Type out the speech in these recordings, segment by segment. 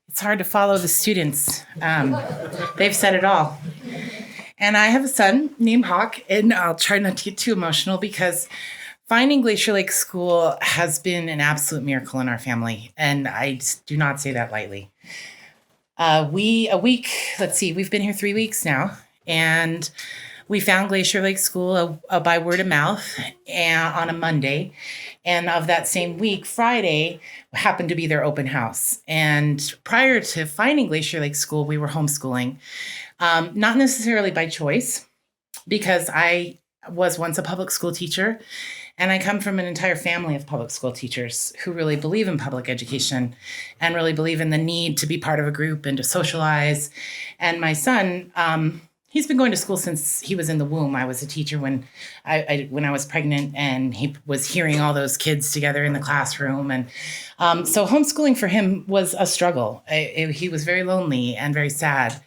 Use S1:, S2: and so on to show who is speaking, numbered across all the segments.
S1: It's hard to follow the students. They've said it all. And I have a son named Hawk, and I'll try not to get too emotional because finding Glacier Lake School has been an absolute miracle in our family. And I do not say that lightly. We've been here 3 weeks now, and we found Glacier Lake School by word of mouth on a Monday. And of that same week, Friday happened to be their open house. And prior to finding Glacier Lake School, we were homeschooling, not necessarily by choice, because I was once a public school teacher. And I come from an entire family of public school teachers who really believe in public education and really believe in the need to be part of a group and to socialize. And my son, he's been going to school since he was in the womb. I was a teacher when I was pregnant, and he was hearing all those kids together in the classroom. And so homeschooling for him was a struggle. He was very lonely and very sad.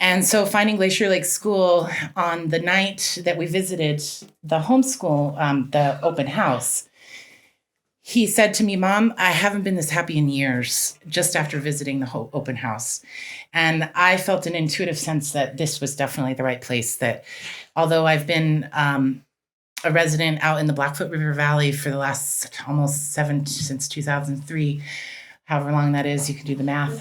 S1: And so finding Glacier Lake School on the night that we visited the homeschool, the open house, he said to me, "Mom, I haven't been this happy in years," just after visiting the open house. And I felt an intuitive sense that this was definitely the right place, that although I've been a resident out in the Blackfoot River Valley for the last almost since 2003, however long that is, you can do the math.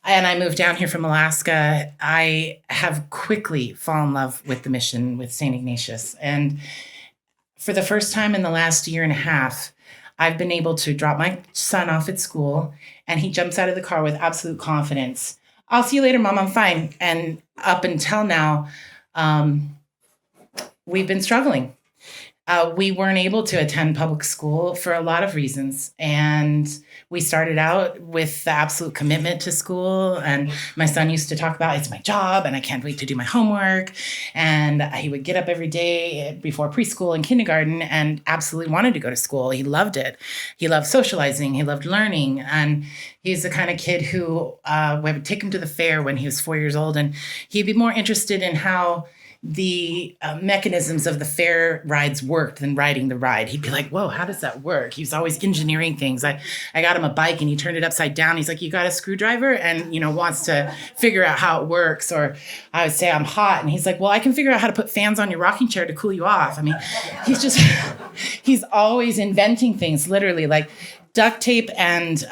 S1: And I moved down here from Alaska. I have quickly fallen in love with the mission with St. Ignatius. And for the first time in the last year and a half, I've been able to drop my son off at school, and he jumps out of the car with absolute confidence. "I'll see you later, Mom. I'm fine." And up until now, we've been struggling. We weren't able to attend public school for a lot of reasons. And we started out with the absolute commitment to school. And my son used to talk about, "It's my job and I can't wait to do my homework." And he would get up every day before preschool and kindergarten and absolutely wanted to go to school. He loved it. He loved socializing. He loved learning. And he's the kind of kid who we would take him to the fair when he was 4 years old. And he'd be more interested in how the mechanisms of the fair rides worked than riding the ride. He'd be like, "Whoa, how does that work?" He was always engineering things. I got him a bike and he turned it upside down. He's like, "You got a screwdriver?" And, wants to figure out how it works. Or I would say, "I'm hot." And he's like, "Well, I can figure out how to put fans on your rocking chair to cool you off." I mean, he's always inventing things, literally, like duct tape and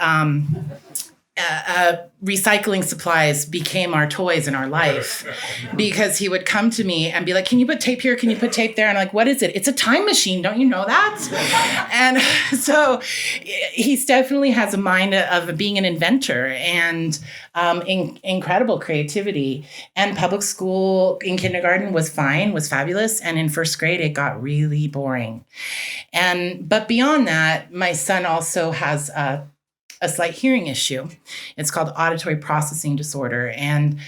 S1: recycling supplies became our toys in our life, because he would come to me and be like, "Can you put tape here? Can you put tape there?" And I'm like, "What is it?" "It's a time machine. Don't you know that?" And so he definitely has a mind of being an inventor and incredible creativity. And public school in kindergarten was fine, was fabulous. And in first grade, it got really boring. But beyond that, my son also has a slight hearing issue. It's called auditory processing disorder. And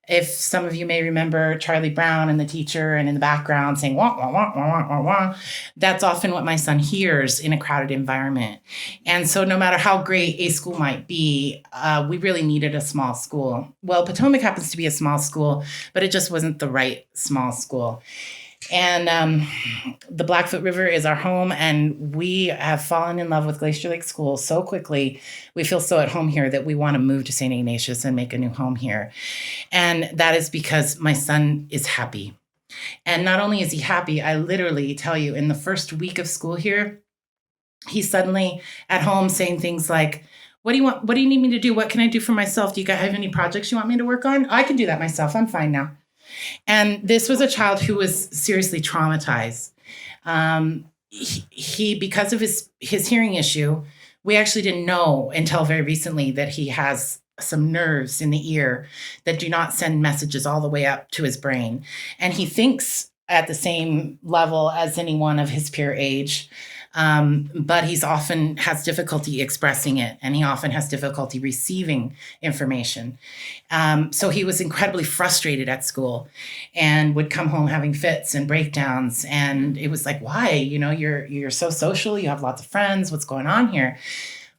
S1: if some of you may remember Charlie Brown and the teacher and in the background saying, "Wah, wah, wah, wah, wah, wah," that's often what my son hears in a crowded environment. And so no matter how great a school might be, we really needed a small school. Well, Potomac happens to be a small school, but it just wasn't the right small school. And the Blackfoot River is our home, and we have fallen in love with Glacier Lake School so quickly. We feel so at home here that we want to move to St. Ignatius and make a new home here. And that is because my son is happy. And not only is he happy, I literally tell you, in the first week of school here, he's suddenly at home saying things like, "What do you want? What do you need me to do? What can I do for myself? Do you guys have any projects you want me to work on? I can do that myself. I'm fine now." And this was a child who was seriously traumatized. He because of his hearing issue, we actually didn't know until very recently that he has some nerves in the ear that do not send messages all the way up to his brain. And he thinks at the same level as anyone of his peer age. But he's often has difficulty expressing it, and he often has difficulty receiving information. So he was incredibly frustrated at school and would come home having fits and breakdowns. And it was like, "Why? You're so social. You have lots of friends. What's going on here?"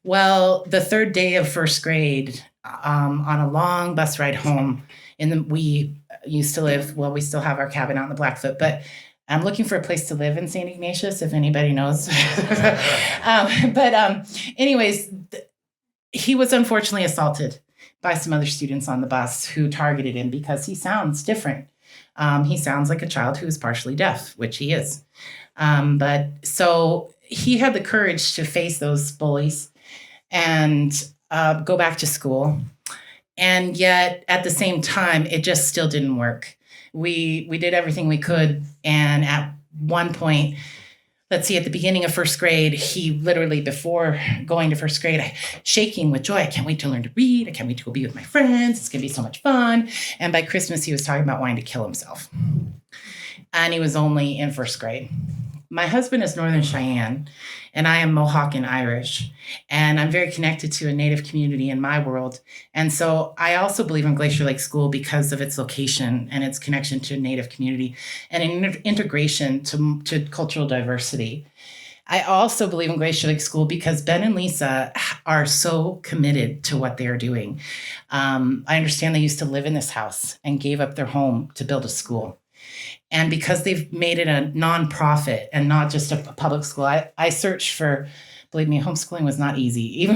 S1: Well, the third day of first grade, on a long bus ride home, we used to live, well, we still have our cabin out in the Blackfoot, but I'm looking for a place to live in St. Ignatius, if anybody knows. Anyways, he was unfortunately assaulted by some other students on the bus who targeted him because he sounds different. He sounds like a child who is partially deaf, which he is. But so he had the courage to face those bullies and go back to school. And yet at the same time, it just still didn't work. We did everything we could. And at one point, let's see, at the beginning of first grade, he literally, before going to first grade, shaking with joy. I can't wait to learn to read. I can't wait to go be with my friends. It's going to be so much fun. And by Christmas, he was talking about wanting to kill himself. And he was only in first grade. My husband is Northern Cheyenne, and I am Mohawk and Irish. And I'm very connected to a Native community in my world. And so I also believe in Glacier Lake School because of its location and its connection to a Native community and integration to cultural diversity. I also believe in Glacier Lake School because Ben and Lisa are so committed to what they are doing. I understand they used to live in this house and gave up their home to build a school. And because they've made it a nonprofit and not just a public school, I searched for, believe me, homeschooling was not easy.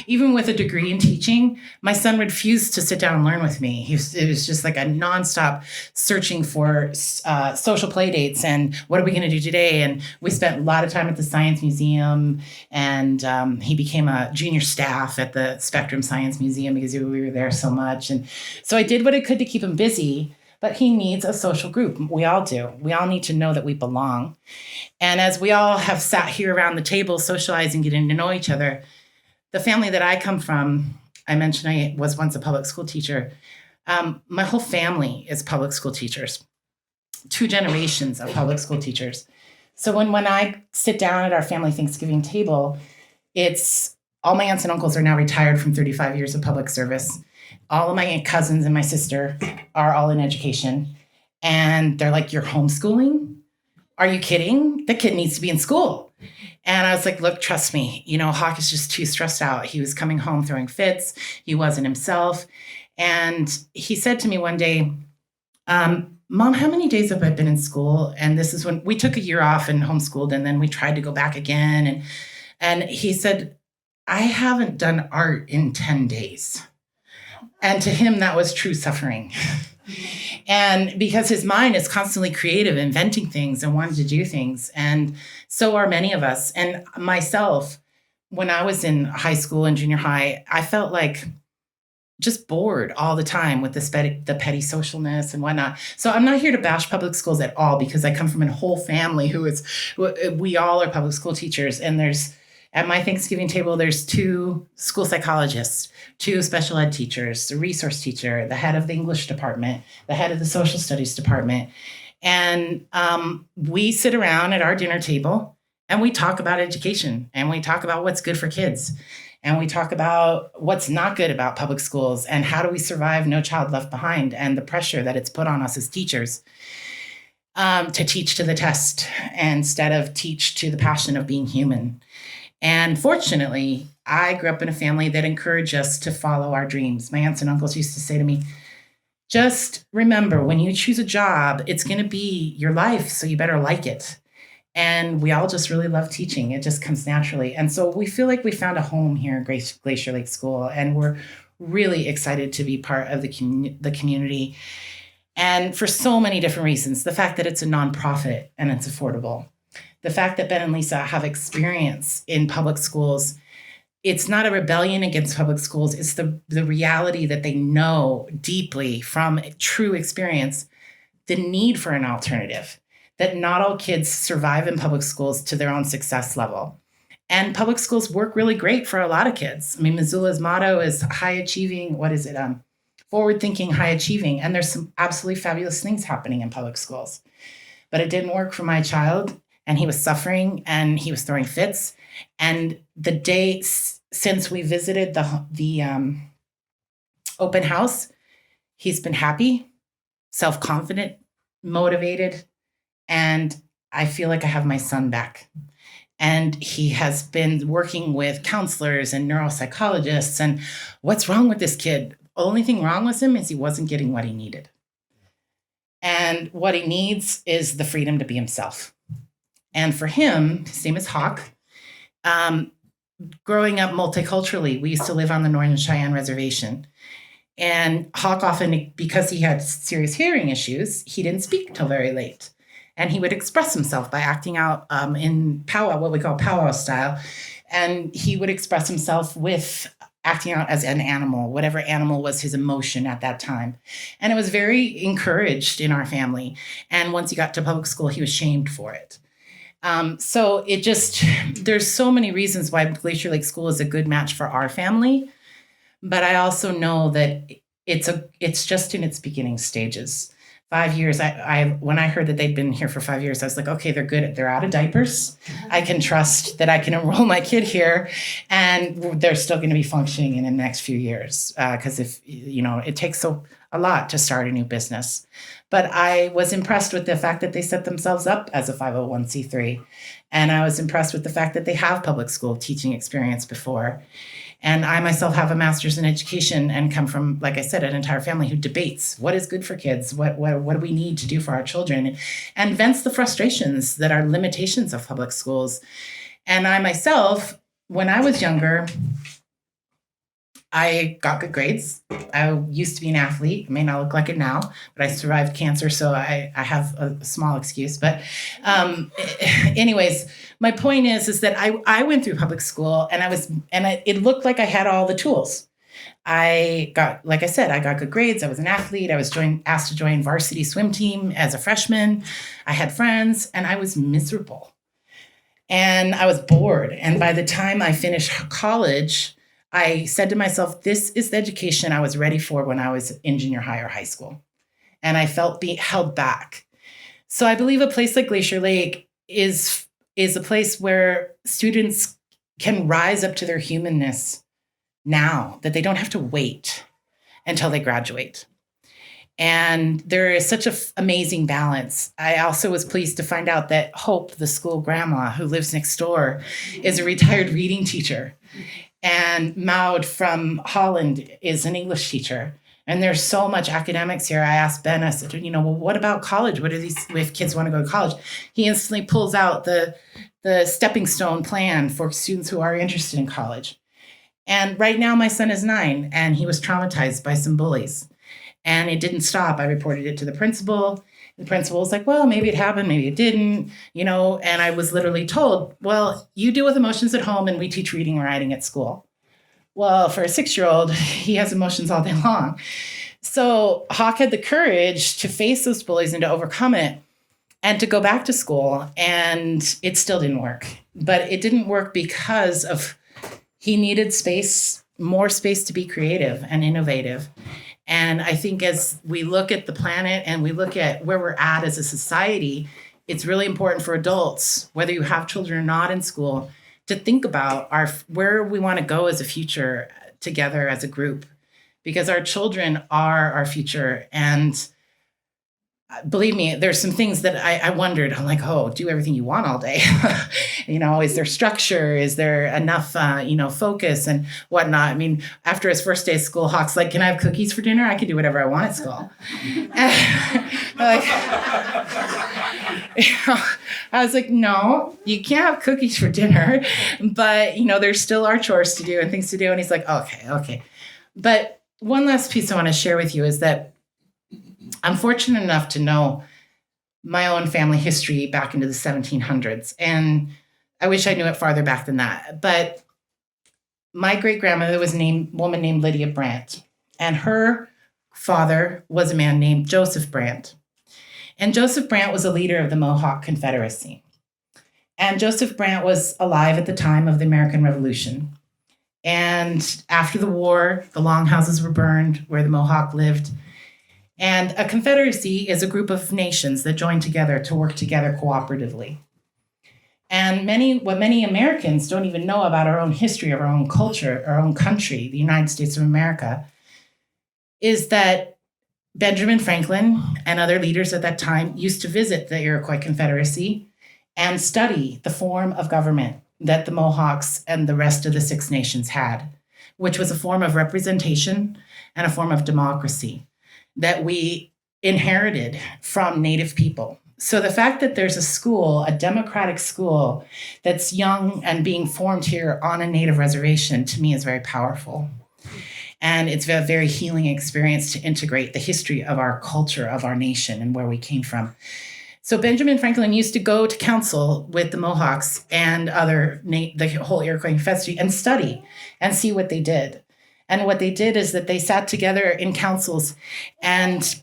S1: Even with a degree in teaching, my son refused to sit down and learn with me. It was just like a nonstop searching for social play dates and what are we going to do today? And we spent a lot of time at the Science Museum, and he became a junior staff at the Spectrum Science Museum because we were there so much. And so I did what I could to keep him busy. But he needs a social group. We all do. We all need to know that we belong. And as we all have sat here around the table, socializing, getting to know each other, the family that I come from, I mentioned I was once a public school teacher. My whole family is public school teachers, 2 generations of public school teachers. So when I sit down at our family Thanksgiving table, it's all my aunts and uncles are now retired from 35 years of public service. All of my cousins and my sister are all in education. And they're like, you're homeschooling? Are you kidding? The kid needs to be in school. And I was like, look, trust me, Hawk is just too stressed out. He was coming home throwing fits. He wasn't himself. And he said to me one day, Mom, how many days have I been in school? And this is when we took a year off and homeschooled, and then we tried to go back again. And he said, I haven't done art in 10 days. And to him, that was true suffering. And because his mind is constantly creative, inventing things and wanting to do things. And so are many of us. And myself, when I was in high school and junior high, I felt like just bored all the time with the petty socialness and whatnot. So I'm not here to bash public schools at all, because I come from a whole family we all are public school teachers. And at my Thanksgiving table, there's 2 school psychologists, 2 special ed teachers, a resource teacher, the head of the English department, the head of the social studies department. And we sit around at our dinner table and we talk about education, and we talk about what's good for kids. And we talk about what's not good about public schools and how do we survive No Child Left Behind and the pressure that it's put on us as teachers to teach to the test instead of teach to the passion of being human. And fortunately, I grew up in a family that encouraged us to follow our dreams. My aunts and uncles used to say to me, just remember, when you choose a job, it's going to be your life, so you better like it. And we all just really love teaching. It just comes naturally. And so we feel like we found a home here in Glacier Lake School, and we're really excited to be part of the community. And for so many different reasons, the fact that it's a nonprofit and it's affordable, the fact that Ben and Lisa have experience in public schools, it's not a rebellion against public schools. It's the reality that they know deeply from true experience, the need for an alternative, that not all kids survive in public schools to their own success level. And public schools work really great for a lot of kids. I mean, Missoula's motto is high achieving, forward thinking, high achieving. And there's some absolutely fabulous things happening in public schools. But it didn't work for my child. And he was suffering and he was throwing fits. And the day since we visited the open house, he's been happy, self-confident, motivated, and I feel like I have my son back. And he has been working with counselors and neuropsychologists. And what's wrong with this kid? The only thing wrong with him is he wasn't getting what he needed. And what he needs is the freedom to be himself. And for him, his name is Hawk. growing up multiculturally, we used to live on the Northern Cheyenne Reservation. And Hawk often, because he had serious hearing issues, he didn't speak till very late. And he would express himself by acting out in powwow, what we call powwow style. And he would express himself with acting out as an animal, whatever animal was his emotion at that time. And it was very encouraged in our family. And once he got to public school, he was shamed for it. So it just, there's so many reasons why Glacier Lake School is a good match for our family. But I also know that it's just in its beginning stages. 5 years, when I heard that they'd been here for 5 years, I was like, okay, they're good. They're out of diapers. I can trust that I can enroll my kid here, and they're still going to be functioning in the next few years. Because it takes a lot to start a new business. But I was impressed with the fact that they set themselves up as a 501c3. And I was impressed with the fact that they have public school teaching experience before. And I myself have a master's in education and come from, like I said, an entire family who debates what is good for kids, what do we need to do for our children, and vents the frustrations that are limitations of public schools. And I myself, when I was younger, I got good grades. I used to be an athlete. I may not look like it now, but I survived cancer, so I have a small excuse. But anyways, my point is that I went through public school, and it looked like I had all the tools. Like I said, I got good grades. I was an athlete. I was asked to join varsity swim team as a freshman. I had friends, and I was miserable. And I was bored. And by the time I finished college, I said to myself, this is the education I was ready for when I was in junior high or high school. And I felt being held back. So I believe a place like Glacier Lake is a place where students can rise up to their humanness now, that they don't have to wait until they graduate. And there is such an amazing balance. I also was pleased to find out that Hope, the school grandma who lives next door, is a retired reading teacher. And Maud from Holland is an English teacher. And there's so much academics here. I asked Ben, I said, well, what about college? What are these, if kids want to go to college? He instantly pulls out the stepping stone plan for students who are interested in college. And right now my son is 9 and he was traumatized by some bullies. And it didn't stop. I reported it to the principal. The principal was like, well, maybe it happened, maybe it didn't, and I was literally told, well, you deal with emotions at home and we teach reading and writing at school. Well, for a 6-year-old, he has emotions all day long. So Hawk had the courage to face those bullies and to overcome it and to go back to school. And it still didn't work. But it didn't work because he needed more space to be creative and innovative. And I think as we look at the planet and we look at where we're at as a society, it's really important for adults, whether you have children or not in school, to think about where we want to go as a future together as a group, because our children are our future. And believe me, there's some things that I wondered. I'm like, do everything you want all day. Is there structure? Is there enough, focus and whatnot? I mean, after his first day of school, Hawk's like, can I have cookies for dinner? I can do whatever I want at school. I was like, no, you can't have cookies for dinner. But, there's still our chores to do and things to do. And he's like, okay. But one last piece I want to share with you is that I'm fortunate enough to know my own family history back into the 1700s. And I wish I knew it farther back than that. But my great-grandmother was a woman named Lydia Brandt. And her father was a man named Joseph Brandt. And Joseph Brandt was a leader of the Mohawk Confederacy. And Joseph Brandt was alive at the time of the American Revolution. And after the war, the longhouses were burned where the Mohawk lived. And a confederacy is a group of nations that join together to work together cooperatively. And what many Americans don't even know about our own history, our own culture, our own country, the United States of America, is that Benjamin Franklin and other leaders at that time used to visit the Iroquois Confederacy and study the form of government that the Mohawks and the rest of the Six Nations had, which was a form of representation and a form of democracy that we inherited from Native people. So the fact that there's a school, a democratic school, that's young and being formed here on a Native reservation, to me is very powerful. And it's a very healing experience to integrate the history of our culture, of our nation, and where we came from. So Benjamin Franklin used to go to council with the Mohawks and the whole Iroquois Confederacy and study and see what they did. And what they did is that they sat together in councils and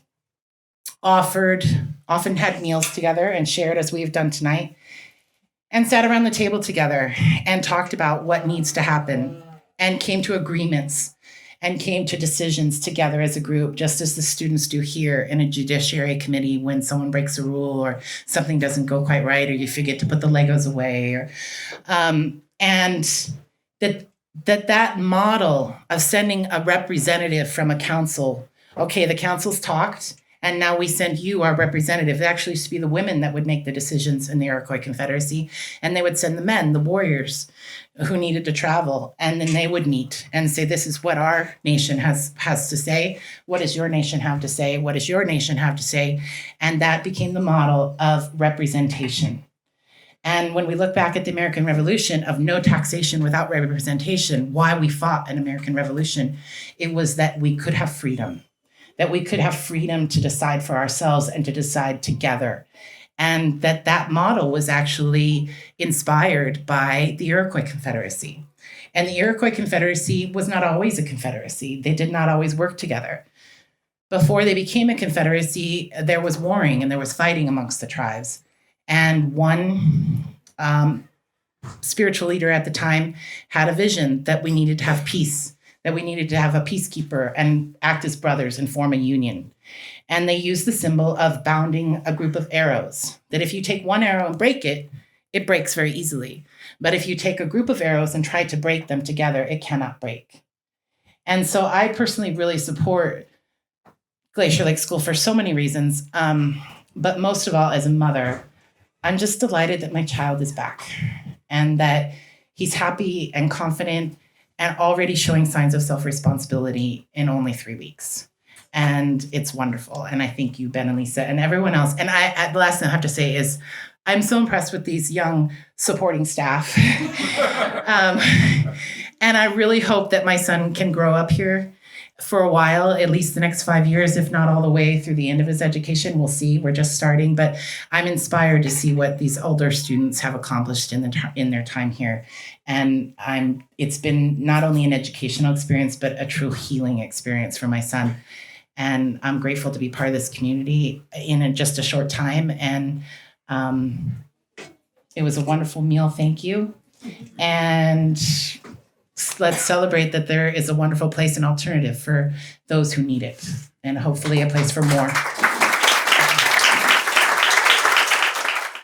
S1: often had meals together and shared, as we've done tonight, and sat around the table together and talked about what needs to happen and came to agreements and came to decisions together as a group, just as the students do here in a judiciary committee when someone breaks a rule or something doesn't go quite right, or you forget to put the Legos away, or and that model of sending a representative from a council. Okay, the council's talked, and now we send you our representative. It actually used to be the women that would make the decisions in the Iroquois Confederacy, and they would send the men, the warriors, who needed to travel, and then they would meet and say, this is what our nation has to say. What does your nation have to say? What does your nation have to say? And that became the model of representation. And when we look back at the American Revolution of no taxation without representation, why we fought an American Revolution, it was that we could have freedom, that we could have freedom to decide for ourselves and to decide together. And that model was actually inspired by the Iroquois Confederacy. And the Iroquois Confederacy was not always a confederacy. They did not always work together. Before they became a confederacy, there was warring and there was fighting amongst the tribes. And one spiritual leader at the time had a vision that we needed to have peace, that we needed to have a peacekeeper and act as brothers and form a union. And they used the symbol of bounding a group of arrows, that if you take one arrow and break it, it breaks very easily. But if you take a group of arrows and try to break them together, it cannot break. And so I personally really support Glacier Lake School for so many reasons. But most of all, as a mother, I'm just delighted that my child is back and that he's happy and confident and already showing signs of self-responsibility in only 3 weeks. And it's wonderful. And I thank you, Ben and Lisa, and everyone else. And the last thing I have to say is I'm so impressed with these young supporting staff. And I really hope that my son can grow up here for a while, at least the next 5 years, if not all the way through the end of his education. We'll see. We're just starting. But I'm inspired to see what these older students have accomplished in their time here. And it's been not only an educational experience, but a true healing experience for my son. And I'm grateful to be part of this community in just a short time. And it was a wonderful meal. Thank you. And let's celebrate that there is a wonderful place and alternative for those who need it, and hopefully a place for more.